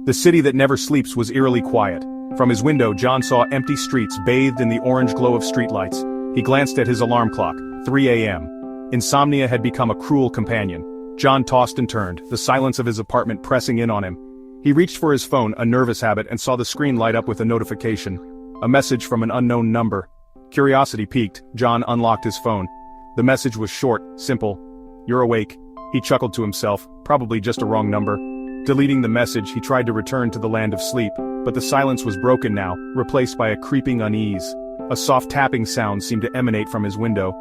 The city that never sleeps was eerily quiet. From his window, John saw empty streets bathed in the orange glow of streetlights. He glanced at his alarm clock, 3 a.m. Insomnia had become a cruel companion. John tossed and turned, the silence of his apartment pressing in on him. He reached for his phone, a nervous habit, and saw the screen light up with a notification. A message from an unknown number. Curiosity piqued, John unlocked his phone. The message was short, simple. "You're awake." He chuckled to himself, probably just a wrong number. Deleting the message, he tried to return to the land of sleep, but the silence was broken now, replaced by a creeping unease. A soft tapping sound seemed to emanate from his window.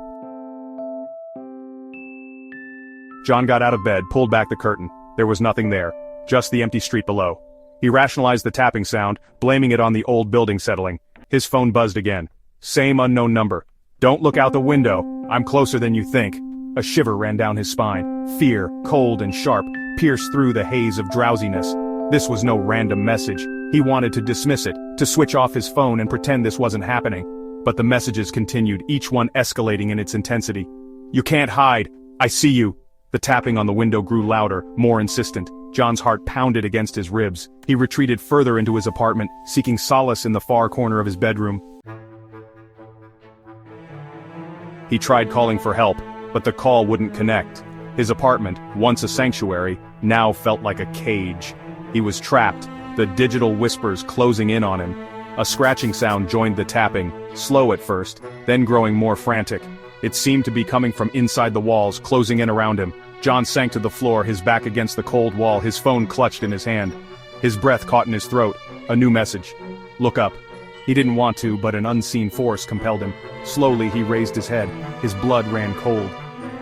John got out of bed, pulled back the curtain. There was nothing there, just the empty street below. He rationalized the tapping sound, blaming it on the old building settling. His phone buzzed again. Same unknown number. "Don't look out the window. I'm closer than you think." A shiver ran down his spine. Fear, cold and sharp, pierced through the haze of drowsiness. This was no random message. He wanted to dismiss it, to switch off his phone and pretend this wasn't happening. But the messages continued, each one escalating in its intensity. "You can't hide. I see you." The tapping on the window grew louder, more insistent. John's heart pounded against his ribs. He retreated further into his apartment, seeking solace in the far corner of his bedroom. He tried calling for help, but the call wouldn't connect. His apartment, once a sanctuary, now felt like a cage. He was trapped, the digital whispers closing in on him. A scratching sound joined the tapping, slow at first, then growing more frantic. It seemed to be coming from inside the walls, closing in around him. John sank to the floor, his back against the cold wall, his phone clutched in his hand. His breath caught in his throat. A new message. "Look up." He didn't want to, but an unseen force compelled him. Slowly he raised his head. His blood ran cold.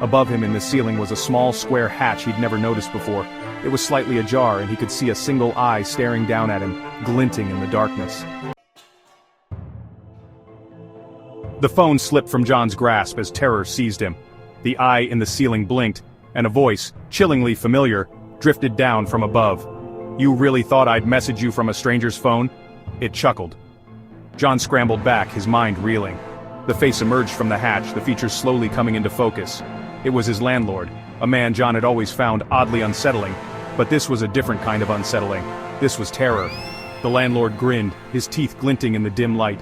Above him in the ceiling was a small square hatch he'd never noticed before. It was slightly ajar and he could see a single eye staring down at him, glinting in the darkness. The phone slipped from John's grasp as terror seized him. The eye in the ceiling blinked, and a voice, chillingly familiar, drifted down from above. "You really thought I'd message you from a stranger's phone?" It chuckled. John scrambled back, his mind reeling. The face emerged from the hatch, the features slowly coming into focus. It was his landlord, a man John had always found oddly unsettling, but this was a different kind of unsettling. This was terror. The landlord grinned, his teeth glinting in the dim light.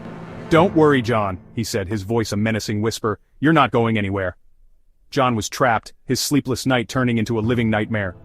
"Don't worry, John," he said, his voice a menacing whisper. "You're not going anywhere." John was trapped, his sleepless night turning into a living nightmare.